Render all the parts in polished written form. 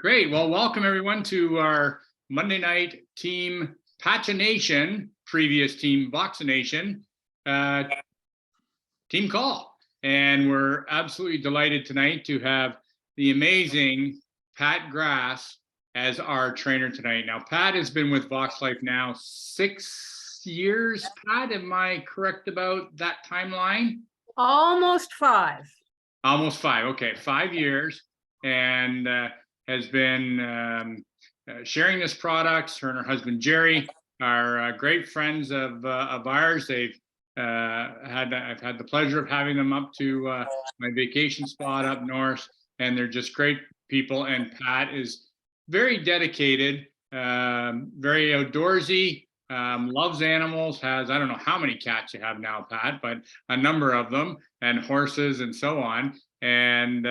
Great. Well, welcome everyone to our Monday night team Pagination, previous team Vaccination team call. And we're absolutely delighted tonight to have the amazing Pat Grass as our trainer tonight. Now, Pat has been with Vox Life now 6 years. Pat, am I correct about that timeline? Almost 5. Almost 5. Okay, 5 years. And has been sharing this products. Her and her husband Jerry are great friends of ours. I've had the pleasure of having them up to my vacation spot up north, and they're just great people. And Pat is very dedicated, very outdoorsy, loves animals. Has, I don't know how many cats you have now, Pat, but a number of them, and horses and so on. And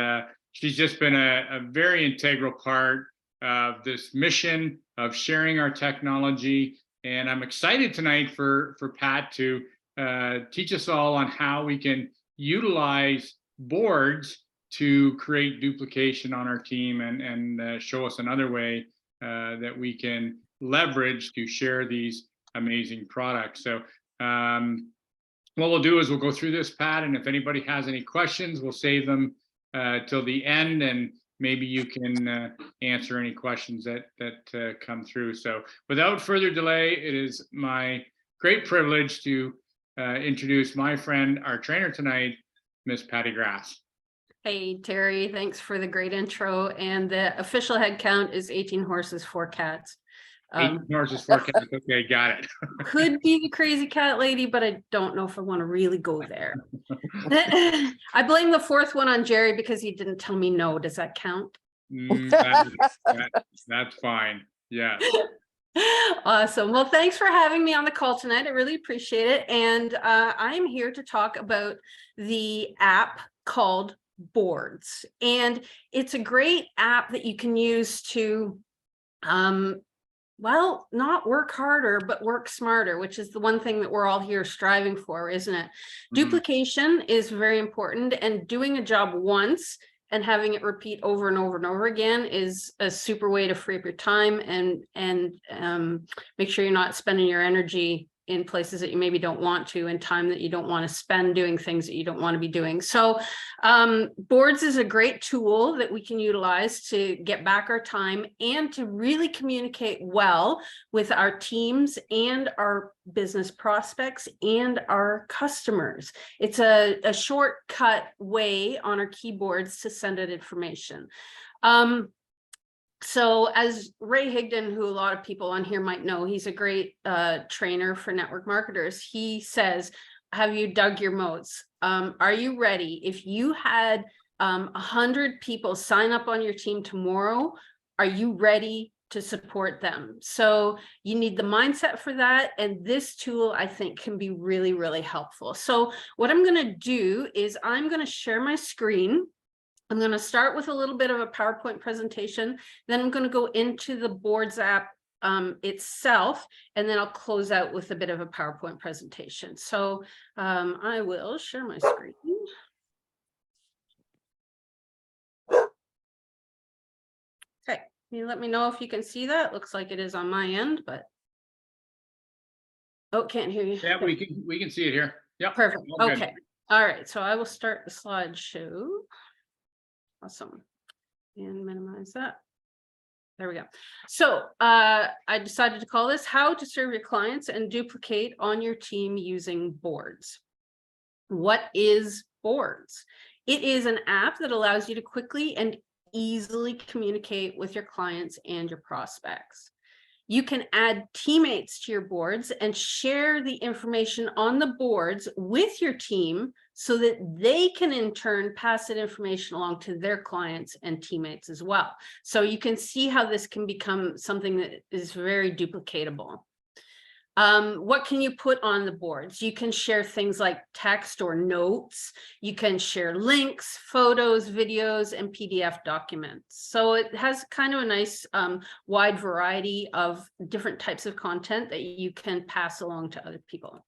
she's just been a very integral part of this mission of sharing our technology. And I'm excited tonight for Pat to teach us all on how we can utilize boards to create duplication on our team and show us another way that we can leverage to share these amazing products. So what we'll do is we'll go through this, Pat, and if anybody has any questions, we'll save them till the end, and maybe you can answer any questions that come through. So without further delay, it is my great privilege to introduce my friend, our trainer tonight, Miss Patty Grass. Hey, Terry, thanks for the great intro. And the official head count is 18 horses, 4 cats. 18 horses, 4 cats. Okay, got it. Could be the crazy cat lady, but I don't know if I want to really go there. I blame the 4th one on Jerry because he didn't tell me no. Does that count? That's fine. Yeah. Awesome. Well, thanks for having me on the call tonight. I really appreciate it. And I'm here to talk about the app called Boards. And it's a great app that you can use to well, not work harder, but work smarter, which is the one thing that we're all here striving for, isn't it? Duplication is very important, and doing a job once and having it repeat over and over and over again is a super way to free up your time and make sure you're not spending your energy in places that you maybe don't want to, and time that you don't want to spend doing things that you don't want to be doing. So Boards is a great tool that we can utilize to get back our time and to really communicate well with our teams and our business prospects and our customers. It's a shortcut way on our keyboards to send out information. So as Ray Higdon, who a lot of people on here might know, he's a great trainer for network marketers. He says, have you dug your moats? Are you ready? If you had 100 people sign up on your team tomorrow, are you ready to support them? So you need the mindset for that. And this tool, I think, can be really, really helpful. So what I'm going to do is I'm going to share my screen. I'm going to start with a little bit of a PowerPoint presentation, then I'm going to go into the Boards app itself, and then I'll close out with a bit of a PowerPoint presentation. So I will share my screen. Okay, can you let me know if you can see that? Looks like it is on my end, but oh, can't hear you. Yeah, we can see it here. Yeah, perfect. Okay, all right. So I will start the slideshow. Awesome. And minimize that. There we go. So I decided to call this How to Serve Your Clients and Duplicate on Your Team Using Boards. What is Boards? It is an app that allows you to quickly and easily communicate with your clients and your prospects. You can add teammates to your boards and share the information on the boards with your team so that they can in turn pass that information along to their clients and teammates as well. So you can see how this can become something that is very duplicatable. What can you put on the boards? You can share things like text or notes. You can share links, photos, videos, and PDF documents. So it has kind of a nice wide variety of different types of content that you can pass along to other people.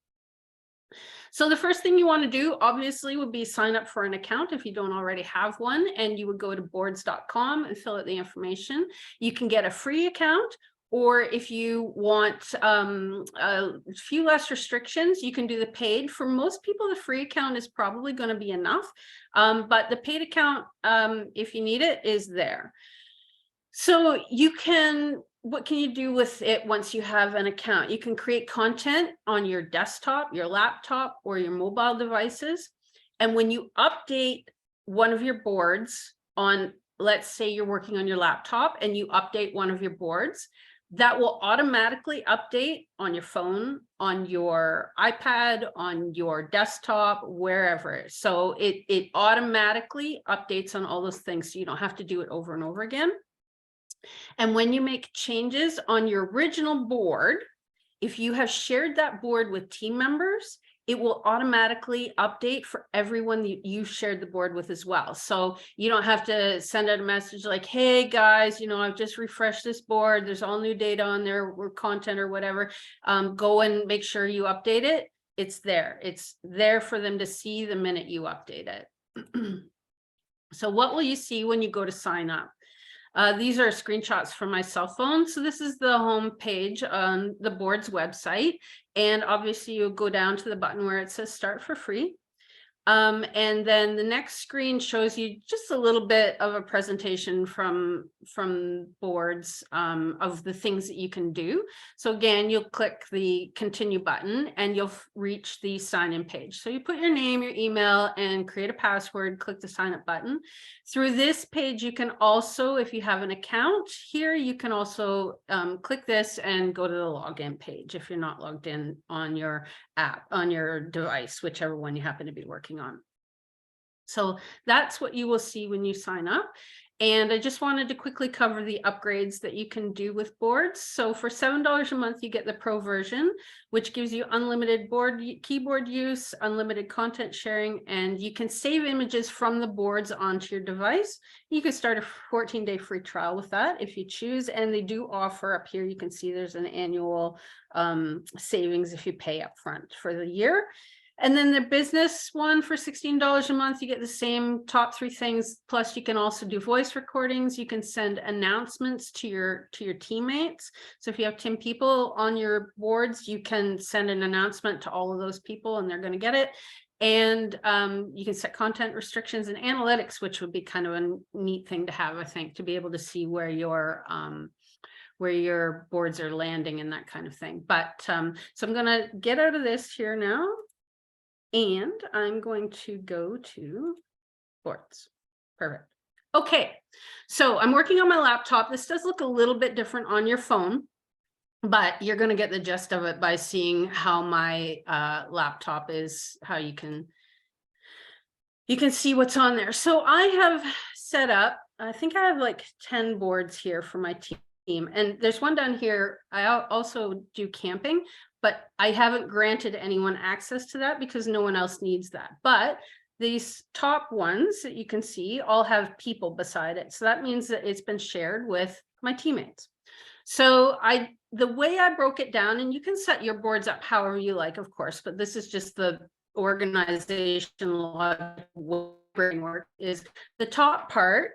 So the first thing you want to do, obviously, would be sign up for an account if you don't already have one, and you would go to boards.com and fill out the information. You can get a free account, or if you want a few less restrictions, you can do the paid. For most people, the free account is probably going to be enough, but the paid account, if you need it, is there. So what can you do with it once you have an account? You can create content on your desktop, your laptop, or your mobile devices. And when you update one of your boards on, let's say you're working on your laptop and you update one of your boards, that will automatically update on your phone, on your iPad, on your desktop, wherever. So it automatically updates on all those things. So you don't have to do it over and over again. And when you make changes on your original board, if you have shared that board with team members, it will automatically update for everyone that you shared the board with as well. So you don't have to send out a message like, hey guys, I've just refreshed this board. There's all new data on there or content or whatever. Go and make sure you update it. It's there. It's there for them to see the minute you update it. So what will you see when you go to sign up? These are screenshots from my cell phone. So this is the home page on the board's website. And obviously you'll go down to the button where it says start for free. And then the next screen shows you just a little bit of a presentation from boards of the things that you can do. So again, you'll click the continue button and you'll reach the sign in page. So you put your name, your email, and create a password, click the sign up button. Through this page, you can also, if you have an account here, you can also click this and go to the login page if you're not logged in on your app, on your device, whichever one you happen to be working on. So that's what you will see when you sign up. And I just wanted to quickly cover the upgrades that you can do with boards. So for $7 a month, you get the Pro version, which gives you unlimited keyboard use, unlimited content sharing, and you can save images from the boards onto your device. You can start a 14-day free trial with that if you choose. And they do offer up here, you can see there's an annual savings if you pay up front for the year. And then the business one for $16 a month, you get the same top 3 things. Plus you can also do voice recordings. You can send announcements to your teammates. So if you have 10 people on your boards, you can send an announcement to all of those people and they're going to get it. And you can set content restrictions and analytics, which would be kind of a neat thing to have, I think, to be able to see where your boards are landing and that kind of thing. But so I'm going to get out of this here now. And I'm going to go to boards. Perfect. Okay, so I'm working on my laptop. This does look a little bit different on your phone, but you're going to get the gist of it by seeing how my laptop is, how you can see what's on there. So I have set up, I think I have like 10 boards here for my team. And there's one down here. I also do camping, but I haven't granted anyone access to that because no one else needs that. But these top ones that you can see all have people beside it. So that means that it's been shared with my teammates. So the way I broke it down, and you can set your boards up however you like, of course, but this is just the organizational framework, is the top part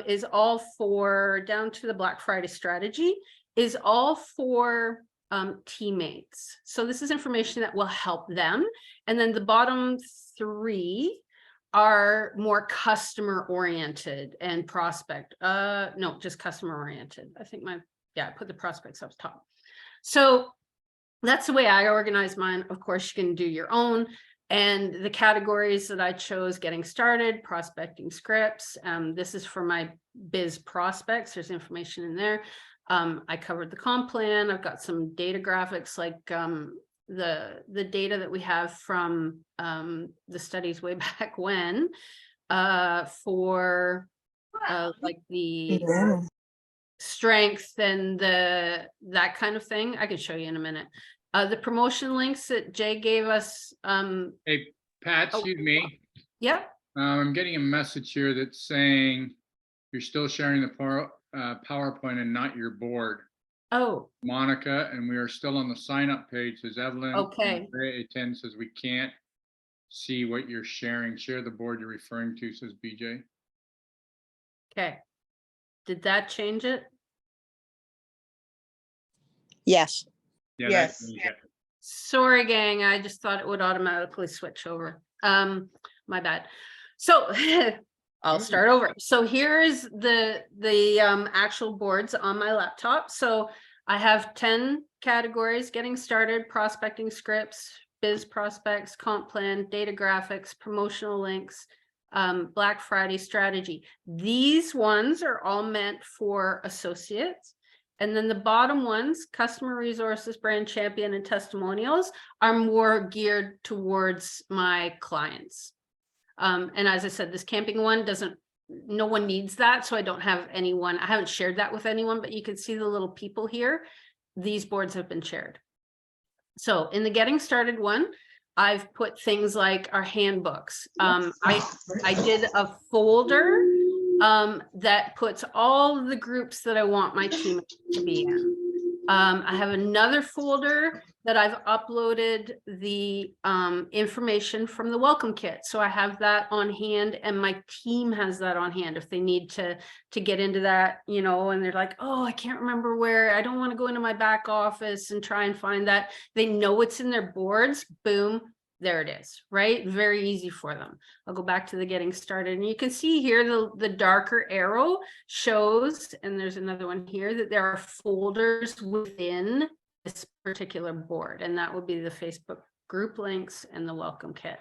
is all for, down to the Black Friday strategy, is all for teammates. So this is information that will help them. And then the bottom 3 are more customer oriented and prospect. No, just customer oriented. I think I put the prospects up top. So that's the way I organize mine. Of course, you can do your own. And the categories that I chose: getting started, prospecting scripts. This is for my biz prospects. There's information in there. I covered the comp plan. I've got some data graphics, like the data that we have from the studies way back when for like the strength and that kind of thing. I can show you in a minute. The promotion links that Jay gave us. Hey, Pat, excuse me. Yeah. I'm getting a message here that's saying you're still sharing the PowerPoint and not your board. Oh, Monica, and we are still on the sign up page. Says Evelyn. okay. A10 says we can't see what you're sharing. Share the board you're referring to, says BJ. Okay. Did that change it? Yes. Yeah, Yes. that's it. Sorry, gang. I just thought it would automatically switch over. My bad. So I'll start over. So here is the actual boards on my laptop. So I have 10 categories: getting started, prospecting scripts, biz prospects, comp plan, data graphics, promotional links, Black Friday strategy. These ones are all meant for associates. And then the bottom ones, customer resources, brand champion, and testimonials, are more geared towards my clients. And as I said, this camping one no one needs that. So I don't have anyone, I haven't shared that with anyone, but you can see the little people here. These boards have been shared. So in the getting started one, I've put things like our handbooks. I did a folder that puts all of the groups that I want my team to be in. I have another folder that I've uploaded the information from the welcome kit. So I have that on hand, and my team has that on hand if they need to get into that, and they're like, oh, I can't remember where, I don't want to go into my back office and try and find that. They know it's in their boards. Boom. There it is, right? Very easy for them. I'll go back to the getting started, and you can see here the darker arrow shows, and there's another one here, that there are folders within this particular board, and that would be the Facebook group links and the welcome kit.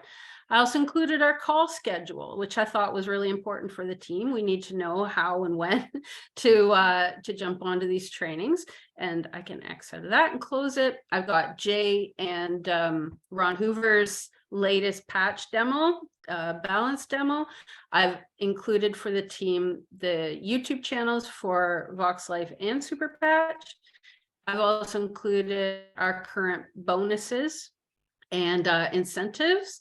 I also included our call schedule, which I thought was really important for the team. We need to know how and when to jump onto these trainings, and I can X out of that and close it. I've got Jay and Ron Hoover's latest patch demo, balance demo. I've included for the team the YouTube channels for Vox Life and Super Patch. I've also included our current bonuses and incentives.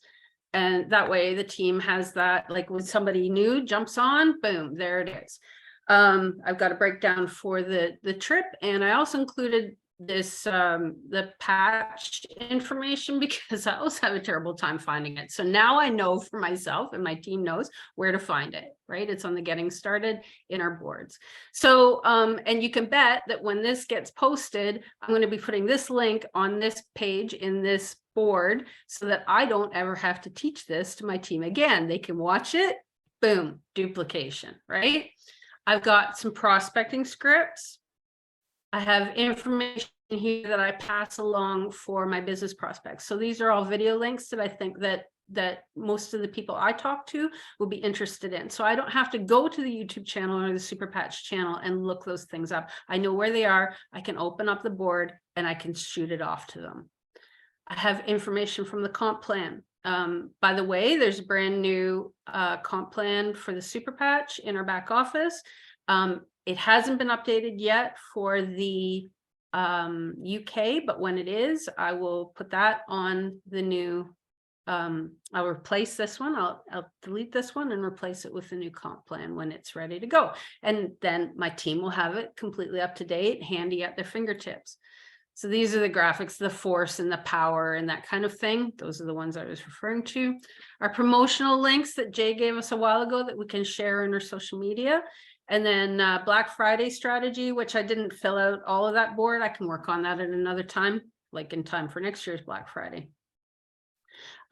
And that way the team has that, like when somebody new jumps on, boom, there it is. I've got a breakdown for the trip, and I also included this the patch information because I always have a terrible time finding it. So now I know for myself, and my team knows where to find it, right? It's on the getting started in our boards. So and you can bet that when this gets posted, I'm going to be putting this link on this page in this board so that I don't ever have to teach this to my team again. They can watch it, boom, duplication, right? I've got some prospecting scripts. I have information here that I pass along for my business prospects. So these are all video links that I think that most of the people I talk to will be interested in. So I don't have to go to the YouTube channel or the Super Patch channel and look those things up. I know where they are. I can open up the board and I can shoot it off to them. I have information from the comp plan. By the way, there's a brand new comp plan for the Super Patch in our back office. It hasn't been updated yet for the UK, but when it is, I will put that on the new. I'll replace this one. I'll delete this one and replace it with the new comp plan when it's ready to go. And then my team will have it completely up to date, handy at their fingertips. So these are the graphics, the force and the power and that kind of thing. Those are the ones I was referring to. Our promotional links that Jay gave us a while ago that we can share in our social media. And then Black Friday strategy, which I didn't fill out all of that board. I can work on that at another time, like in time for next year's Black Friday.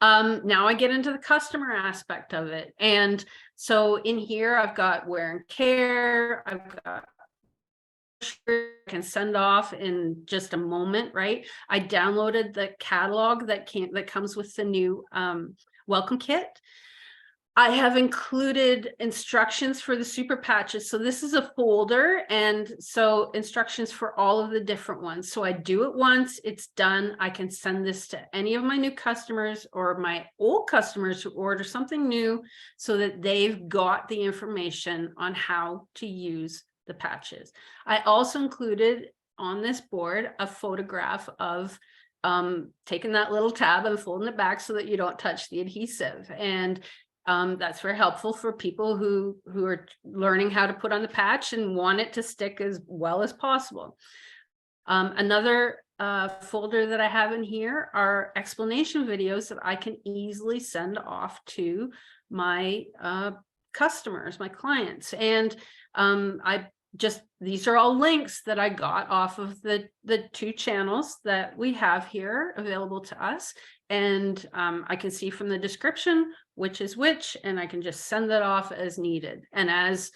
Now I get into the customer aspect of it. And so in here, I've got wear and care. I've got can send off in just a moment, right? I downloaded the catalog that comes with the new welcome kit. I have included instructions for the super patches. So this is a folder, and so instructions for all of the different ones. So I do it once, it's done. I can send this to any of my new customers or my old customers who order something new so that they've got the information on how to use the patches. I also included on this board a photograph of taking that little tab and folding it back so that you don't touch the adhesive. And that's very helpful for people who are learning how to put on the patch and want it to stick as well as possible. Another folder that I have in here are explanation videos that I can easily send off to my customers, my clients. And these are all links that I got off of the 2 channels that we have here available to us. And I can see from the description which is which, and I can just send that off as needed. And as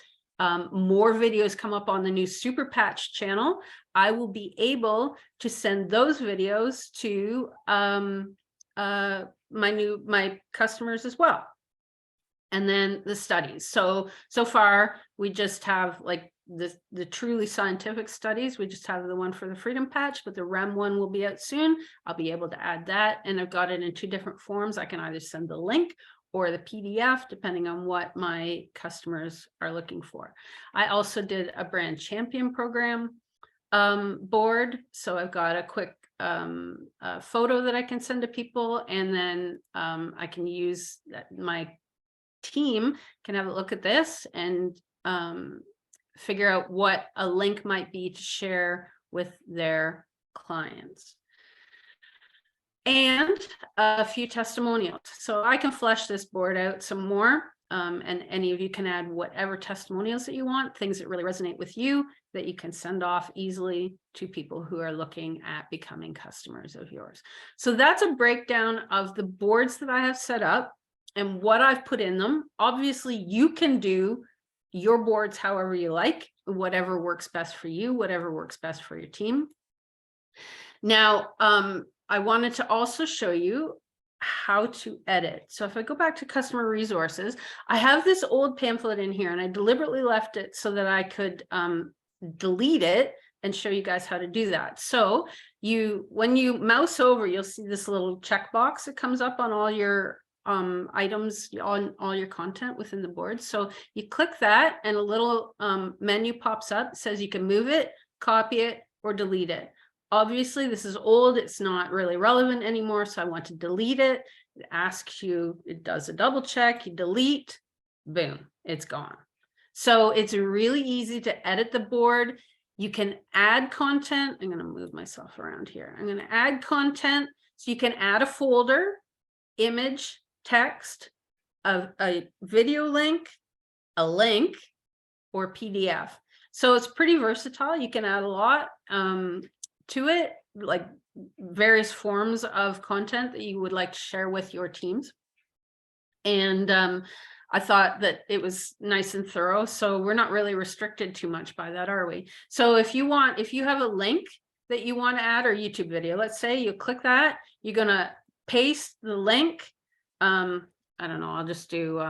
more videos come up on the new Super Patch channel, I will be able to send those videos to my customers as well. And then the studies. So far we just have like the truly scientific studies. We just have the one for the Freedom Patch, but the REM one will be out soon. I'll be able to add that, and I've got it in 2 different forms. I can either send the link or the PDF, depending on what my customers are looking for. I also did a brand champion program board. So I've got a quick photo that I can send to people, and then I can use my team can have a look at this and figure out what a link might be to share with their clients. And a few testimonials. So I can flesh this board out some more, and any of you can add whatever testimonials that you want, things that really resonate with you that you can send off easily to people who are looking at becoming customers of yours. So that's a breakdown of the boards that I have set up and what I've put in them. Obviously, you can do your boards however you like, whatever works best for you, whatever works best for your team. Now, I wanted to also show you how to edit. So if I go back to customer resources, I have this old pamphlet in here, and I deliberately left it so that I could delete it and show you guys how to do that. So when you mouse over, you'll see this little checkbox that comes up on all your items, on all your content within the board. So you click that and a little menu pops up. It says you can move it, copy it, or delete it. Obviously, this is old. It's not really relevant anymore. So I want to delete it. It asks you, it does a double check, you delete, boom, it's gone. So it's really easy to edit the board. You can add content. I'm going to move myself around here. I'm going to add content. So you can add a folder, image, text, a video link, a link, or PDF. So it's pretty versatile. You can add a lot to it, like various forms of content that you would like to share with your teams. And I thought that it was nice and thorough. So we're not really restricted too much by that, are we? So if you have a link that you want to add, or YouTube video, let's say you click that, you're going to paste the link. I don't know, I'll just do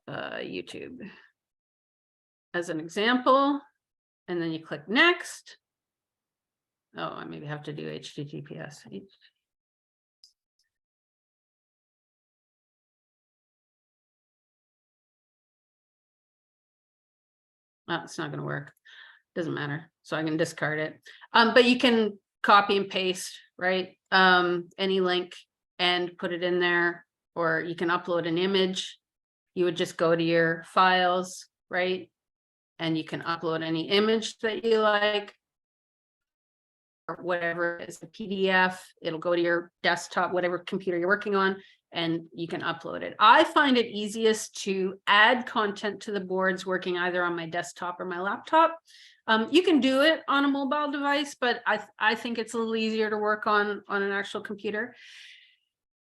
YouTube as an example, and then you click next. Oh, I maybe have to do HTTPS. Oh, it's not going to work. Doesn't matter. So I can discard it. But you can copy and paste, right? Any link and put it in there, or you can upload an image. You would just go to your files, right? And you can upload any image that you like, or whatever is a PDF. It'll go to your desktop, whatever computer you're working on, and you can upload it. I find it easiest to add content to the boards working either on my desktop or my laptop. You can do it on a mobile device, but I think it's a little easier to work on an actual computer.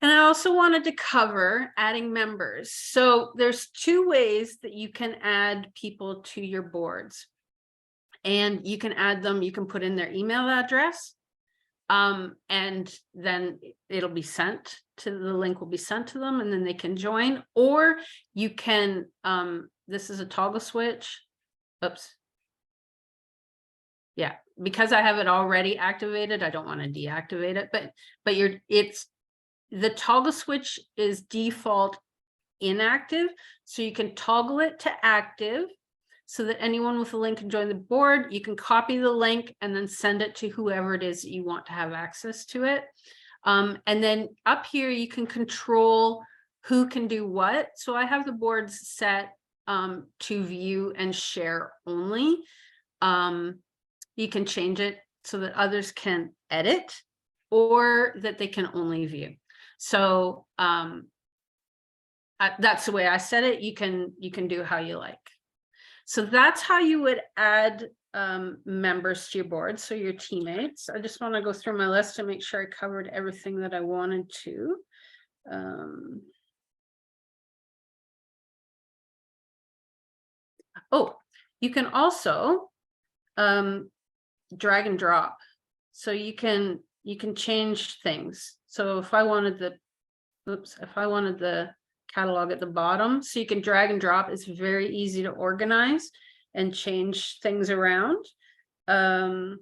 And I also wanted to cover adding members. So there's 2 ways that you can add people to your boards. And you can add them, you can put in their email address, and then it'll be sent to, the link will be sent to them, and then they can join. Or you can, this is a toggle switch. Oops. Yeah, because I have it already activated, I don't want to deactivate it, but the toggle switch is default inactive. So you can toggle it to active, so that anyone with a link can join the board. You can copy the link and then send it to whoever it is that you want to have access to it. And then up here, you can control who can do what. So I have the boards set to view and share only. you can change it so that others can edit or that they can only view. So that's the way I said it. You can do how you like. So that's how you would add members to your board. So your teammates. I just want to go through my list to make sure I covered everything that I wanted to. Oh, you can also drag and drop. So you can change things. So if I wanted the catalog at the bottom, so you can drag and drop. It's very easy to organize and change things around. And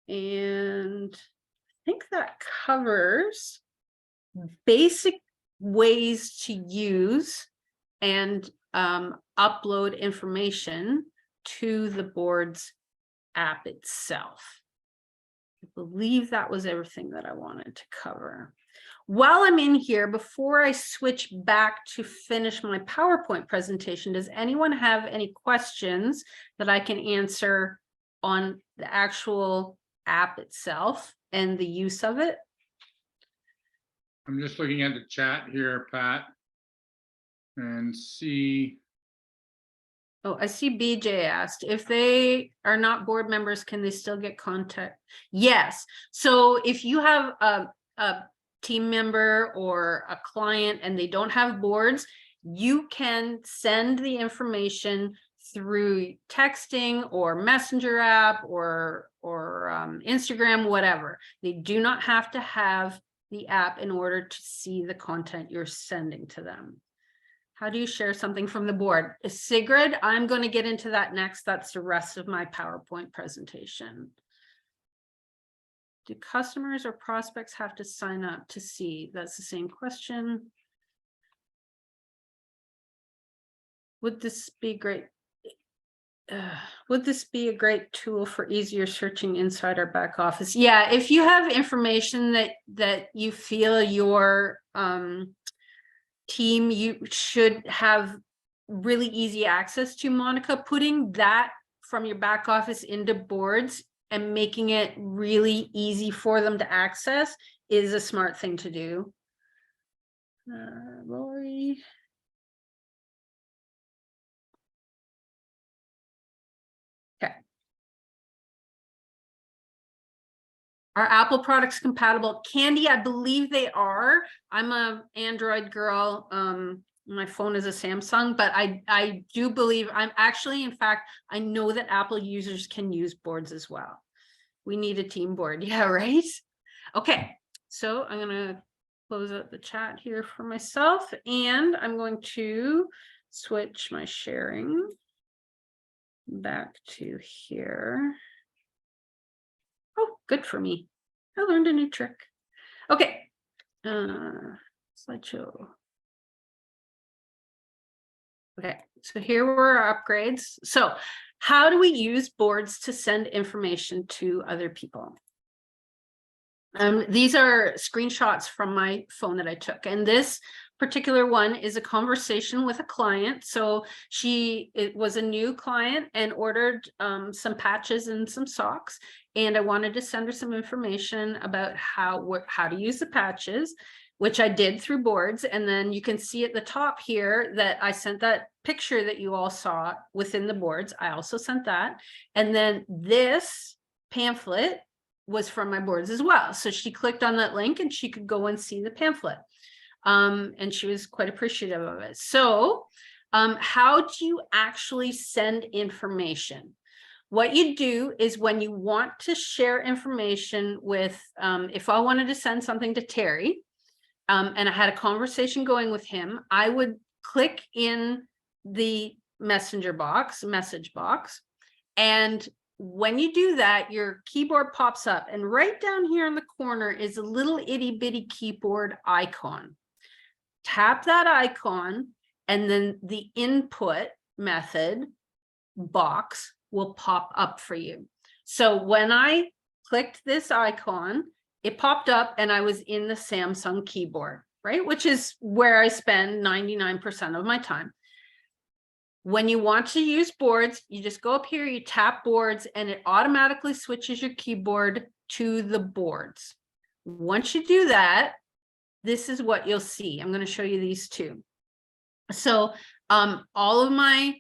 I think that covers basic ways to use and upload information to the board's app itself. I believe that was everything that I wanted to cover. While I'm in here, before I switch back to finish my PowerPoint presentation, does anyone have any questions that I can answer on the actual app itself and the use of it? I'm just looking at the chat here, Pat, and see. Oh, I see BJ asked, if they are not board members, can they still get contact? Yes. So if you have a team member or a client and they don't have boards, you can send the information through texting or messenger app or Instagram, whatever. They do not have to have the app in order to see the content you're sending to them. How do you share something from the board? Sigrid, I'm going to get into that next. That's the rest of my PowerPoint presentation. Do customers or prospects have to sign up to see? That's the same question. Would this be great? Would this be a great tool for easier searching inside our back office? Yeah, if you have information that you feel your team you should have really easy access to, Monica, putting that from your back office into boards and making it really easy for them to access is a smart thing to do. Lori. Okay. Are Apple products compatible? Candy, I believe they are. I'm an Android girl. My phone is a Samsung, but I do believe I'm actually, in fact, I know that Apple users can use boards as well. We need a team board. Yeah, right? Okay, so I'm going to close out the chat here for myself, and I'm going to switch my sharing back to here. Oh, good for me. I learned a new trick. Okay. Slideshow. Okay, so here were our upgrades. So how do we use boards to send information to other people? These are screenshots from my phone that I took, and this particular one is a conversation with a client. So it was a new client and ordered some patches and some socks, and I wanted to send her some information about how to use the patches, which I did through boards. And then you can see at the top here that I sent that picture that you all saw within the boards. I also sent that, and then this pamphlet was from my boards as well. So she clicked on that link and she could go and see the pamphlet. And she was quite appreciative of it. So how do you actually send information? What you do is when you want to share information with, if I wanted to send something to Terry, and I had a conversation going with him, I would click in the message box, and when you do that, your keyboard pops up, and right down here in the corner is a little itty bitty keyboard icon. Tap that icon, and then the input method box will pop up for you. So when I clicked this icon, it popped up and I was in the Samsung keyboard, right? Which is where I spend 99% of my time. When you want to use boards, you just go up here, you tap boards, and it automatically switches your keyboard to the boards. Once you do that, this is what you'll see. I'm going to show you these two. So all of my,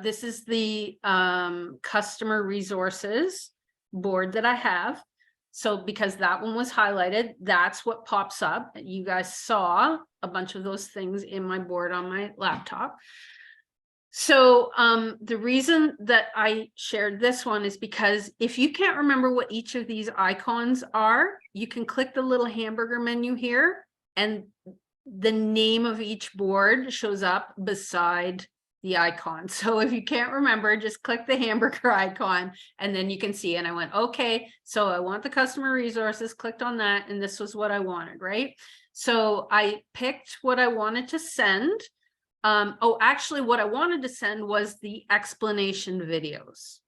this is the customer resources board that I have. So because that one was highlighted, that's what pops up. You guys saw a bunch of those things in my board on my laptop. So the reason that I shared this one is because if you can't remember what each of these icons are, you can click the little hamburger menu here, and the name of each board shows up beside the icon. So if you can't remember, just click the hamburger icon and then you can see. And I went, okay, so I want the customer resources, clicked on that, and this was what I wanted, right? So I picked what I wanted to send. Actually, what I wanted to send was the explanation videos.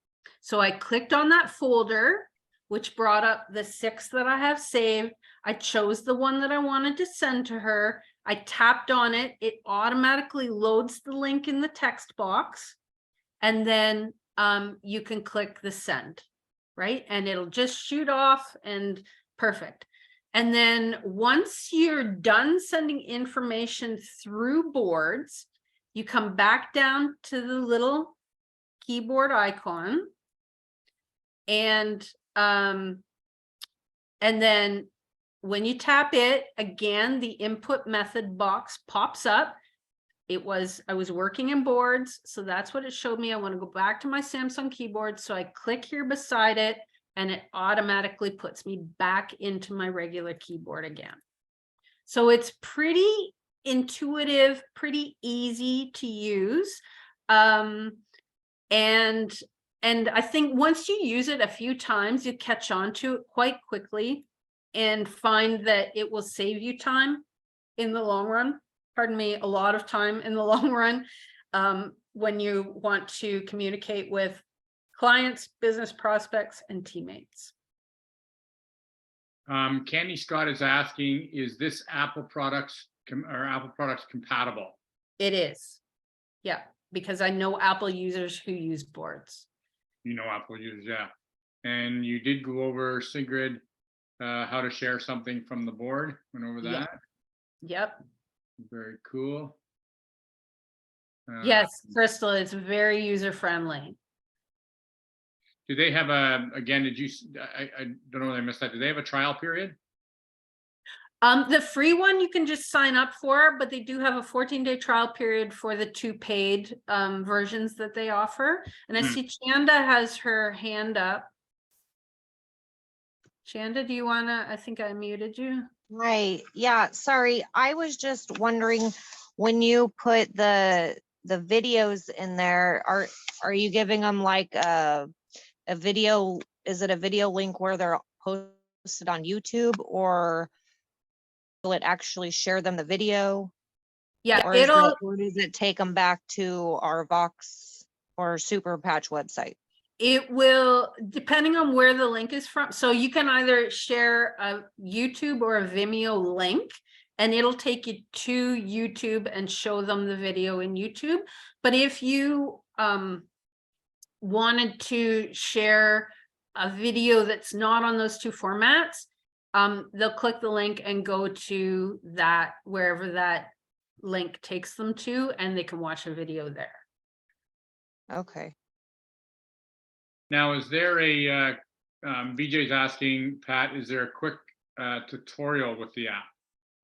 So I clicked on that folder, which brought up the 6 that I have saved. I chose the one that I wanted to send to her. I tapped on it. It automatically loads the link in the text box. And then you can click the send, right? And it'll just shoot off, and perfect. And then once you're done sending information through boards, you come back down to the little keyboard icon, and then when you tap it again, the input method box pops up. I was working in boards, so that's what it showed me. I want to go back to my Samsung keyboard, so I click here beside it, and it automatically puts me back into my regular keyboard again. So it's pretty intuitive, pretty easy to use. And I think once you use it a few times, you catch on to it quite quickly and find that it will save you time in the long run. Pardon me, a lot of time in the long run, when you want to communicate with clients, business prospects, and teammates. Candy Scott is asking, is this Apple products compatible? It is. Yeah, because I know Apple users who use boards. You know Apple users, yeah. And you did go over, Sigrid, how to share something from the board. Went over that. Yep. Very cool. Yes, Crystal, it's very user friendly. Do they have again, I don't know whether I missed that. Do they have a trial period? The free one you can just sign up for, but they do have a 14-day trial period for the 2 paid versions that they offer. And I see Chanda has her hand up. Chanda, do you wanna, I think I muted you. Right. Yeah. Sorry. I was just wondering, when you put the videos in there, are you giving them like a video? Is it a video link where they're posted on YouTube, or will it actually share them the video? Yeah, or does it take them back to our Vox or Super Patch website? it will, depending on where the link is from. So you can either share a YouTube or a Vimeo link, and it'll take you to YouTube and show them the video in YouTube. But if you wanted to share a video that's not on those 2 formats, they'll click the link and go to that, wherever that link takes them to, and they can watch a video there. Okay. Now, is there a, BJ's asking, Pat, is there a quick tutorial with the app?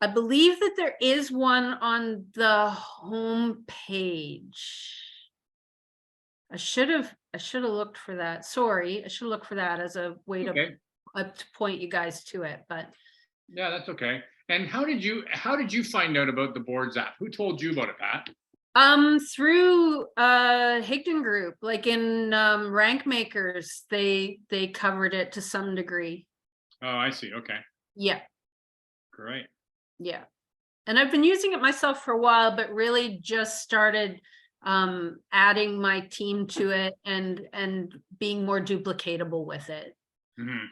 I believe that there is one on the home page. I should have looked for that. Sorry, I should look for that as a way to point you guys to it, but yeah, that's okay. And how did you find out about the boards app? Who told you about it, Pat? Through Higdon Group, like in Rank Makers, they covered it to some degree. Oh, I see. Okay. Yeah. Great. Yeah. And I've been using it myself for a while, but really just started adding my team to it and being more duplicatable with it. Mm-hmm.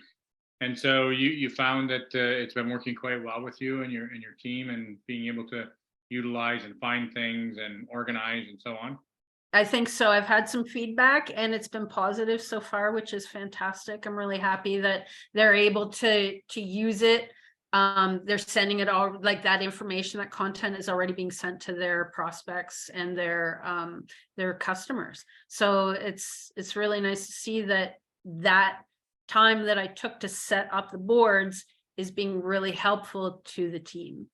And so you found that it's been working quite well with you and your team, and being able to utilize and find things and organize and so on? I think so. I've had some feedback and it's been positive so far, which is fantastic. I'm really happy that they're able to use it. They're sending it all, like that information, that content is already being sent to their prospects and their customers. So it's really nice to see that time that I took to set up the boards is being really helpful to the team.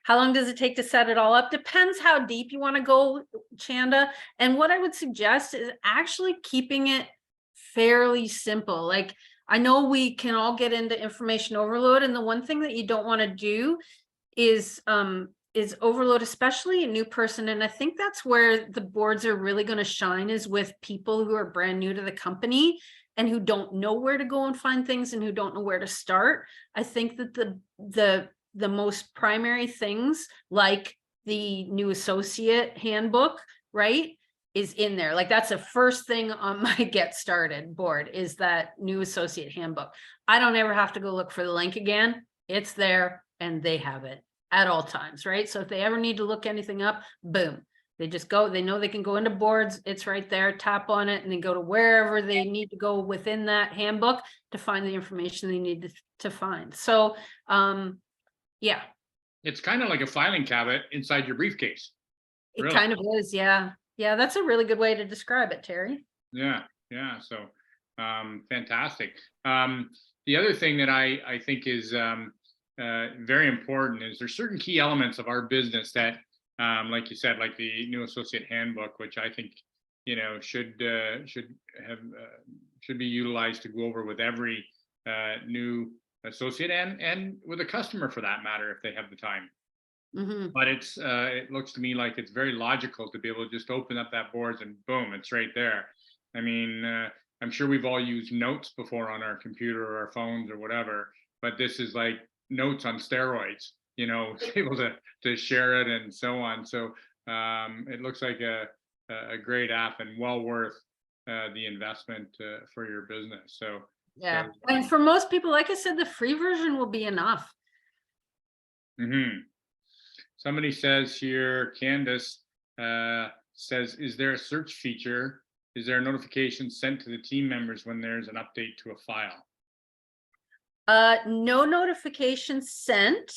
How long does it take to set it all up? Depends how deep you want to go, Chanda. And what I would suggest is actually keeping it fairly simple. Like, I know we can all get into information overload, and the one thing that you don't want to do is overload, especially a new person. And I think that's where the boards are really going to shine, is with people who are brand new to the company and who don't know where to go and find things and who don't know where to start. I think that the most primary things, like the new associate handbook, right, is in there. Like, that's the first thing on my get started board, is that new associate handbook. I don't ever have to go look for the link again. It's there and they have it at all times, right? So if they ever need to look anything up, boom, they just go, they know they can go into boards, it's right there, tap on it, and then go to wherever they need to go within that handbook to find the information they need to find. So yeah, It's kind of like a filing cabinet inside your briefcase. it Really? kind of is. Yeah. Yeah. That's a really good way to describe it, Terry. Yeah. Yeah. So fantastic. The other thing that I think is very important is there's certain key elements of our business that, like you said, like the new associate handbook, which I think, you know, should be utilized to go over with every new associate and with a customer, for that matter, if they have the time. But it looks to me like it's very logical to be able to just open up that boards and boom, it's right there. I mean, I'm sure we've all used notes before on our computer or our phones or whatever, but this is like notes on steroids, you know, able to share it and so on. So it looks like a great app and well worth the investment for your business. So yeah, and for most people, like I said, the free version will be enough. Somebody says here, Candace says, is there a search feature? Is there a notification sent to the team members when there's an update to a file? No notification sent,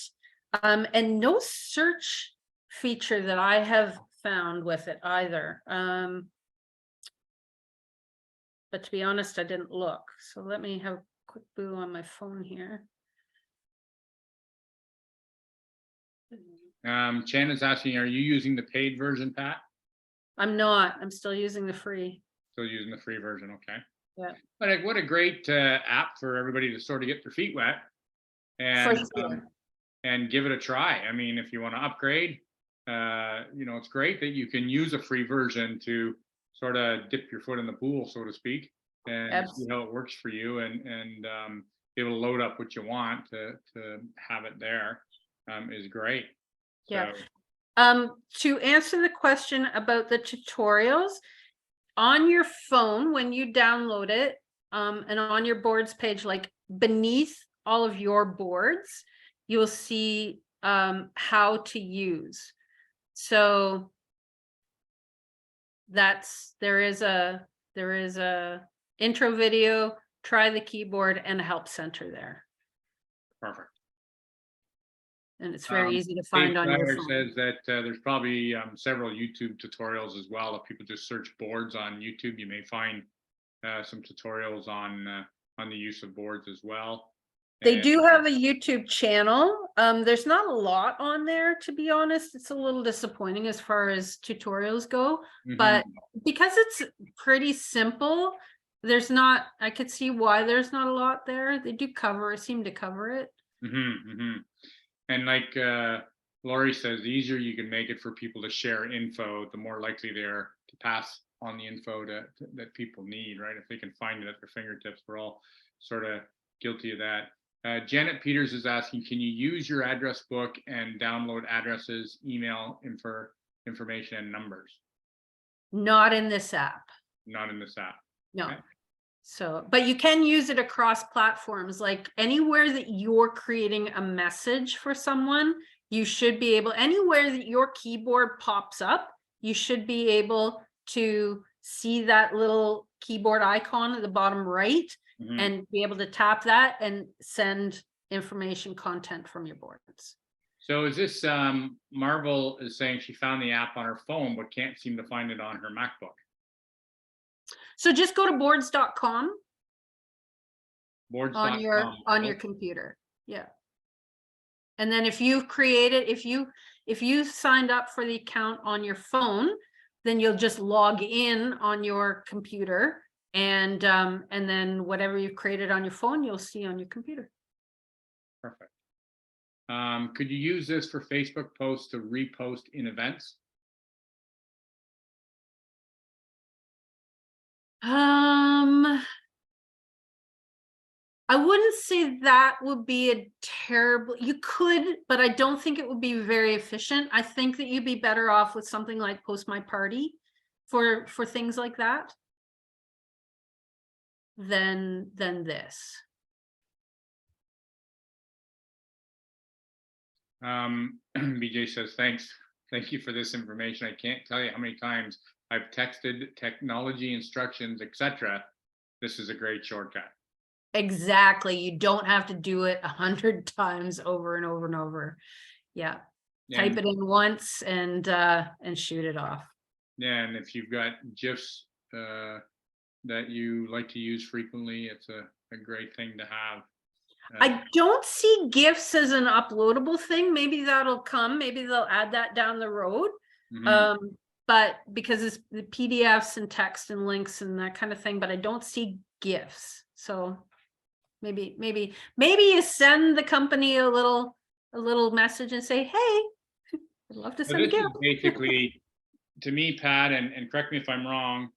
and no search feature that I have found with it either. But to be honest, I didn't look. So let me have a quick boo on my phone here. Chan is asking, are you using the paid version, Pat? I'm not. I'm still using the free. Still using the free version, okay. Yeah. But what a great app for everybody to sort of get their feet wet and and give it a try. I mean, if you want to upgrade, you know, it's great that you can use a free version to sort of dip your foot in the pool, so to speak, and see how it works for you, and be able to load up what you want to have it there is great. Yeah. So, to answer the question about the tutorials, on your phone, when you download it, and on your boards page, like beneath all of your boards, you'll see how to use. So there is a intro video, try the keyboard, and a help center there. perfect. And it's very easy to find on your phone. Says that there's probably several YouTube tutorials as well. If people just search boards on YouTube, you may find some tutorials on the use of boards as well. They do have a YouTube channel. There's not a lot on there, to be honest. It's a little disappointing as far as tutorials go, but because it's pretty simple, there's not, I could see why there's not a lot there. They do seem to cover it. And like Lori says, the easier you can make it for people to share info, the more likely they are to pass on the info that people need, right? If they can find it at their fingertips, we're all sort of guilty of that. Janet Peters is asking, can you use your address book and download addresses, email information, and numbers? Not in this app. Not in this app. No. Okay. So, but you can use it across platforms, like anywhere that you're creating a message for someone, you should be able, anywhere that your keyboard pops up, you should be able to see that little keyboard icon at the bottom right Mhm. and be able to tap that and send information content from your boards. So is this Marvel is saying she found the app on her phone but can't seem to find it on her MacBook? So just go to boards.com Boards.com. on your computer. Yeah. And then if you've created, if you signed up for the account on your phone, then you'll just log in on your computer, and then whatever you've created on your phone, you'll see on your computer. Perfect. Could you use this for Facebook posts to repost in events? I wouldn't say that would be a terrible, you could, but I don't think it would be very efficient. I think that you'd be better off with something like Post My Party for things like that than this. BJ says, thank you for this information. I can't tell you how many times I've texted technology instructions, etc. This is a great shortcut. Exactly. You don't have to do it 100 times over and over and over. Yeah. Type it in once and shoot it off. Yeah, and if you've got GIFs that you like to use frequently, it's a great thing to have. I don't see GIFs as an uploadable thing. Maybe that'll come. Maybe they'll add that down the road. Mm-hmm. But because it's the PDFs and text and links and that kind of thing, but I don't see GIFs. So maybe you send the company a little message and say, hey, I'd love to send a GIF. Basically, to me, Pat, and correct me if I'm wrong,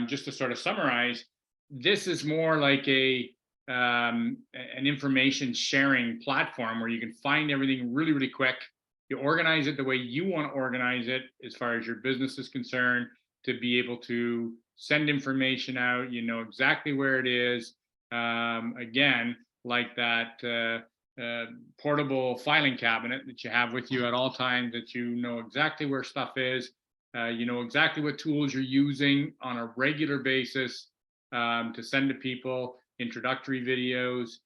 just to sort of summarize, this is more like an information sharing platform where you can find everything really, really quick. You organize it the way you want to organize it as far as your business is concerned, to be able to send information out. You know exactly where it is. Again, like that portable filing cabinet that you have with you at all times, that you know exactly where stuff is. You know exactly what tools you're using on a regular basis to send to people, introductory videos,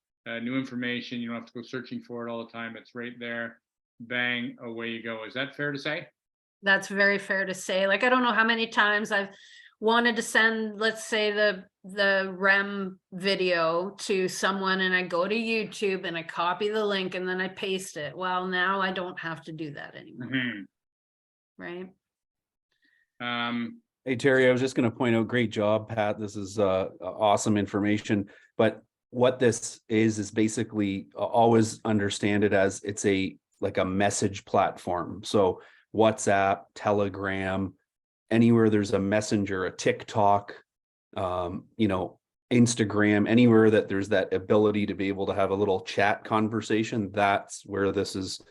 new information. You don't have to go searching for it all the time. It's right there. Bang, away you go. Is that fair to say? That's very fair to say. Like, I don't know how many times I've wanted to send, let's say, the REM video to someone, and I go to YouTube and I copy the link and then I paste it. Well, now I don't have to do that anymore. Mm-hmm. Right. Hey, Terry, I was just going to point out, great job, Pat. This is awesome information. But what this is basically, always understand it as it's like a message platform. So WhatsApp, Telegram, anywhere there's a messenger, a TikTok, Instagram, anywhere that there's that ability to be able to have a little chat conversation, that's where this is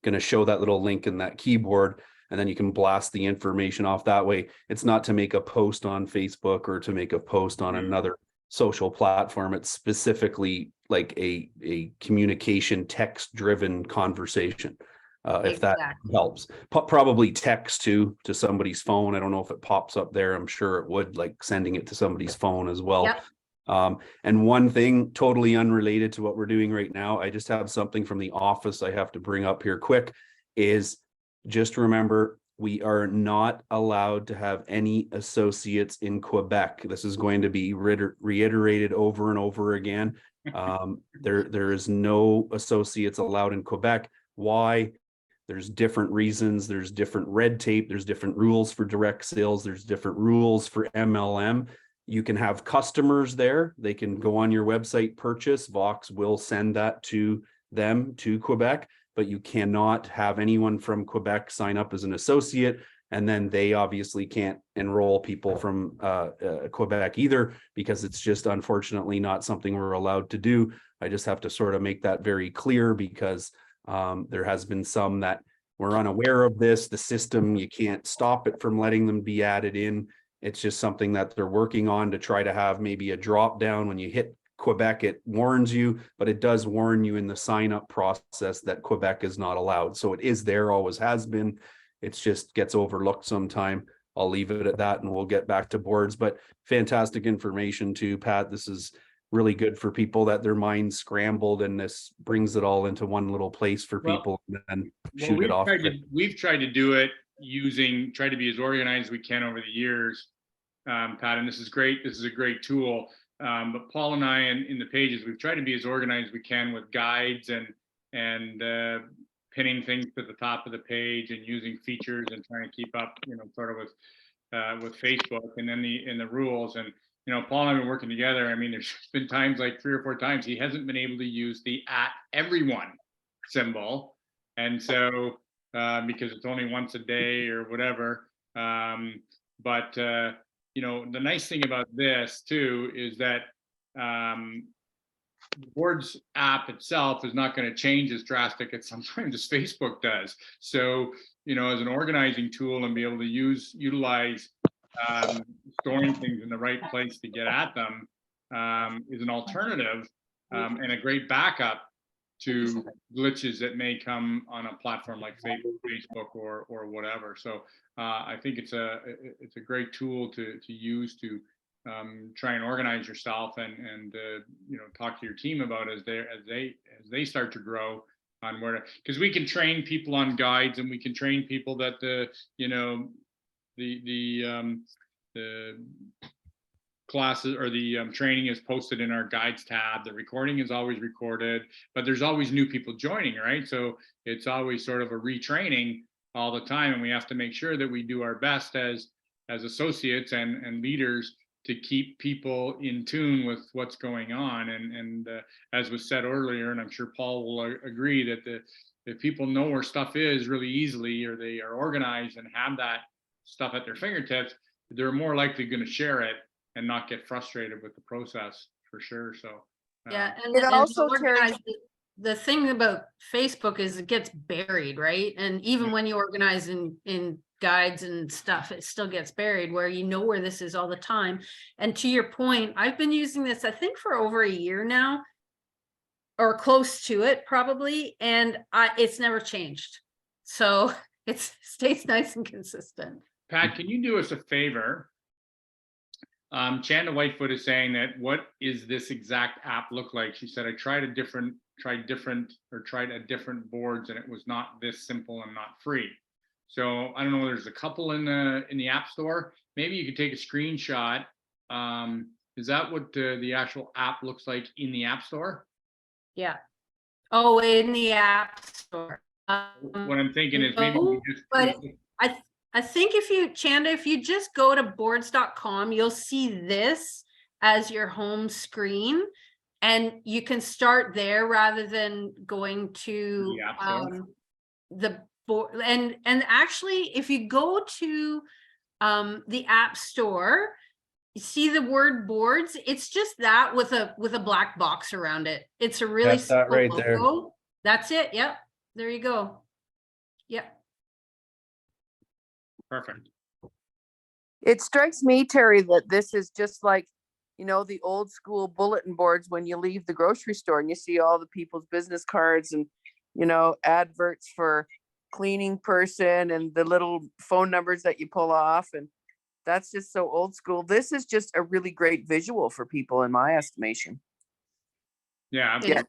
going to show that little link in that keyboard. And then you can blast the information off that way. It's not to make a post on Facebook or to make a post on another social platform. It's specifically like a communication text driven conversation. If that helps, probably text to somebody's phone. I don't know if it pops up there. I'm sure it would, like sending it to somebody's phone as well. Yep. And one thing totally unrelated to what we're doing right now, I just have something from the office I have to bring up here quick, is just remember, we are not allowed to have any associates in Quebec. This is going to be reiterated over and over again. There is no associates allowed in Quebec. Why? There's different reasons. There's different red tape. There's different rules for direct sales. There's different rules for MLM. You can have customers there. They can go on your website, purchase. Vox will send that to them, to Quebec, but you cannot have anyone from Quebec sign up as an associate. And then they obviously can't enroll people from Quebec either, because it's just unfortunately not something we're allowed to do. I just have to sort of make that very clear, because there has been some that were unaware of this. The system, you can't stop it from letting them be added in. It's just something that they're working on to try to have maybe a drop down. When you hit Quebec, it warns you, but it does warn you in the sign up process that Quebec is not allowed. So it is there, always has been. It's just gets overlooked sometime. I'll leave it at that and we'll get back to boards. But fantastic information too, Pat. This is really good for people that their minds scrambled, and this brings it all into one little place for Well, people and then Well, shoot it off. we've tried to do it try to be as organized as we can over the years, Pat, and this is great. This is a great tool. But Paul and I, in the pages, we've tried to be as organized as we can with guides and pinning things to the top of the page and using features and trying to keep up, sort of with Facebook, and then the rules. And Paul and I have been working together. I mean, there's been times, like 3 or 4 times, he hasn't been able to use the @everyone symbol, and so because it's only once a day or whatever. But the nice thing about this too is that Boards app itself is not going to change as drastic as sometimes as Facebook does. So, as an organizing tool and be able to utilize storing things in the right place to get at them is an alternative and a great backup to glitches that may come on a platform like Facebook or whatever. So I think it's a great tool to use to try and organize yourself and talk to your team about as they start to grow on where, because we can train people on guides, and we can train people that the classes or the training is posted in our guides tab. The recording is always recorded, but there's always new people joining, right? So it's always sort of a retraining all the time, and we have to make sure that we do our best as associates and leaders to keep people in tune with what's going on. And as was said earlier, and I'm sure Paul will agree, that if people know where stuff is really easily, or they are organized and have that stuff at their fingertips, they're more likely going to share it and not get frustrated with the process, for sure. So Yeah, and It also, organize Terry, the thing about Facebook is it gets buried, right? And even when you organize in guides and stuff, it still gets buried, where where this is all the time. And to your point, I've been using this, I think, for over a year now, or close to it probably, and it's never changed. So it stays nice and consistent. Pat, can you do us a favor? Chanda Whitefoot is saying that, what is this exact app look like? She said, I tried at different boards, and it was not this simple and not free. So I don't know, there's a couple in the App Store. Maybe you could take a screenshot. Is that what the actual app looks like in the App Store? Yeah. Oh, in the App Store. What I'm thinking is maybe no, you just. But I think if you just go to boards.com, you'll see this as your home screen, and you can start there rather than going to the board. And actually, if you go to the App Store, you see the word boards. It's just that with a black box around it. It's a really That's that simple right logo. there. That's it. Yep. There you go. Yep. Perfect. it strikes me, Terry, that this is just like, the old school bulletin boards when you leave the grocery store and you see all the people's business cards and, adverts for cleaning person and the little phone numbers that you pull off. And that's just so old school. This is just a really great visual for people, in my estimation. Yeah. Yeah.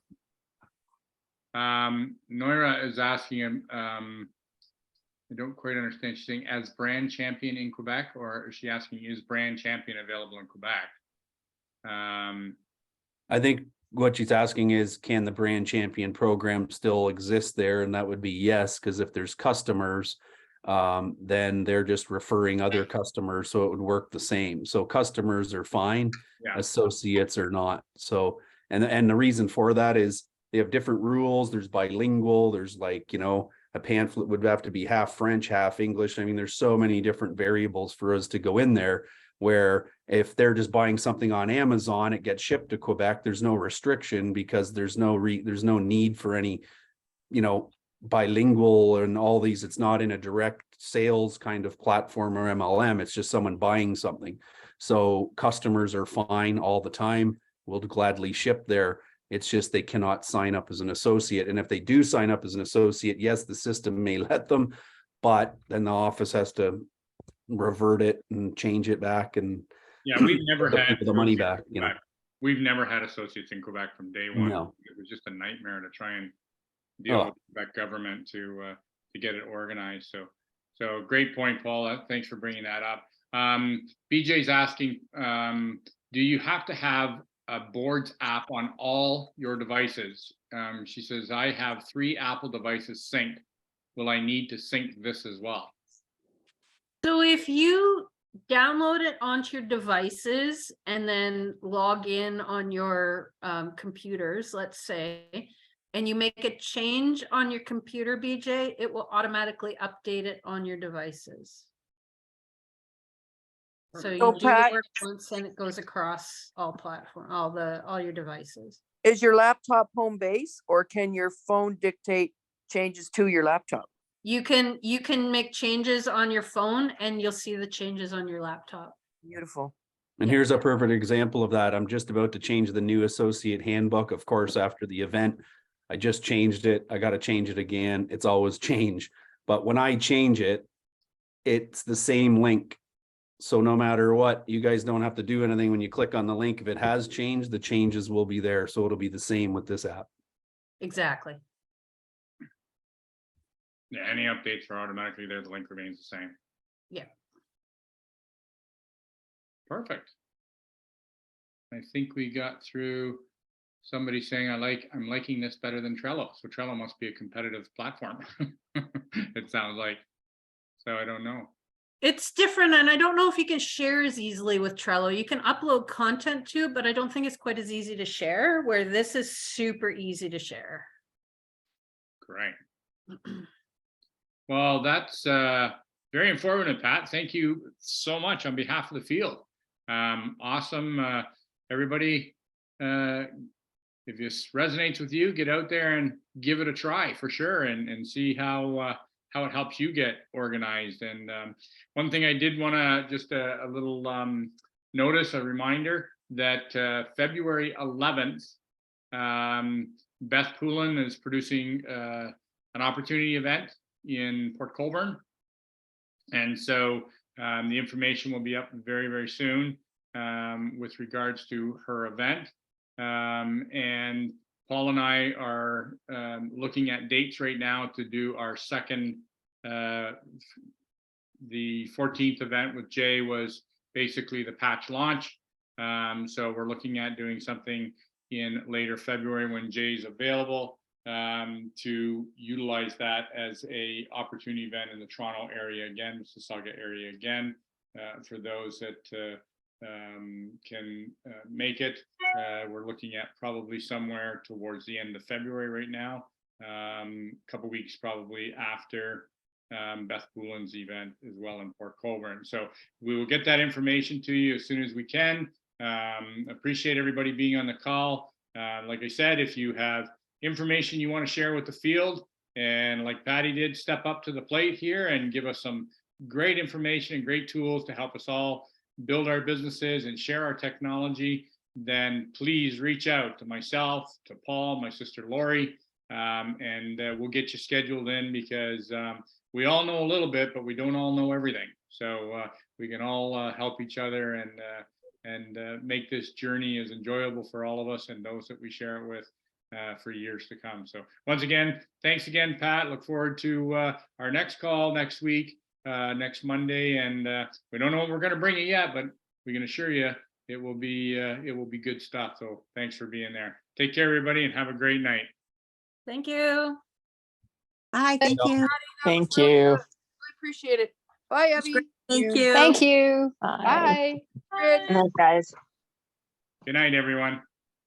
Noira is asking him, I don't quite understand. She's saying, as brand champion in Quebec, or is she asking, is brand champion available in Quebec? I think what she's asking is, can the brand champion program still exist there? And that would be yes, because if there's customers, then they're just referring other customers, so it would work the same. So customers are fine, associates are not. So, and the reason for that is they have different rules. There's bilingual, there's a pamphlet would have to be half French, half English. I mean, there's so many different variables for us to go in there, where if they're just buying something on Amazon, it gets shipped to Quebec. There's no restriction, because there's no need for any, bilingual and all these. It's not in a direct sales kind of platform or MLM. It's just someone buying something. So customers are fine all the time. We'll gladly ship there. It's just they cannot sign up as an associate. And if they do sign up as an associate, yes, the system may let them, but then the office has to revert it and change it back and Yeah, we've never the had people the money associates back, in you know. Quebec. We've never had associates in Quebec from day one. No. It was just a nightmare to try and deal Oh. with the Quebec government to get it organized. So great point, Paul. Thanks for bringing that up. BJ's asking, do you have to have a boards app on all your devices? She says, I have 3 Apple devices synced. Will I need to sync this as well? So if you download it onto your devices and then log in on your computers, let's say, and you make a change on your computer, BJ, it will automatically update it on your devices. So you So, do the Pat- work once and it goes across all platform, all your devices. Is your laptop home base, or can your phone dictate changes to your laptop? You can make changes on your phone and you'll see the changes on your laptop. Beautiful. And Yeah. here's a perfect example of that. I'm just about to change the new associate handbook, of course, after the event. I just changed it. I got to change it again. It's always change. But when I change it, it's the same link. So no matter what, you guys don't have to do anything when you click on the link. If it has changed, the changes will be there. So it'll be the same with this app. Exactly. Yeah, any updates are automatically there. The link remains the same. Yeah. Perfect. I think we got through somebody saying I'm liking this better than Trello. So Trello must be a competitive platform. It sounds like. So I don't know. It's different, and I don't know if you can share as easily with Trello. You can upload content to it, but I don't think it's quite as easy to share, where this is super easy to share. Great. Well, that's very informative, Pat. Thank you so much on behalf of the field. Awesome. Everybody, if this resonates with you, get out there and give it a try for sure, and see how it helps you get organized. And one thing I did want to just a little notice, a reminder that February 11th, Beth Poulin is producing an opportunity event in Port Colborne. And so the information will be up very, very soon with regards to her event. And Paul and I are looking at dates right now to do our second, the 14th event with Jay was basically the patch launch. So we're looking at doing something in later February when Jay's available to utilize that as a opportunity event in the Toronto area again, Mississauga area again, for those that can make it. We're looking at probably somewhere towards the end of February right now, a couple weeks probably after Beth Poulin's event as well in Port Colborne. So we will get that information to you as soon as we can. Appreciate everybody being on the call. Like I said, if you have information you want to share with the field, and like Patty did, step up to the plate here and give us some great information and great tools to help us all build our businesses and share our technology, then please reach out to myself, to Paul, my sister Lori, and we'll get you scheduled in, because we all know a little bit, but we don't all know everything. So we can all help each other and make this journey as enjoyable for all of us and those that we share it with for years to come. So once again, thanks again, Pat. Look forward to our next call next week, next Monday. And we don't know what we're going to bring you yet, but we can assure you it will be good stuff. So thanks for being there. Take care, everybody, and have a great night. Thank you. Hi, thank you. Thank you. I appreciate it. Bye, Abby. Thank you. Thank you. Bye. Good. Good night, guys. Good night, everyone.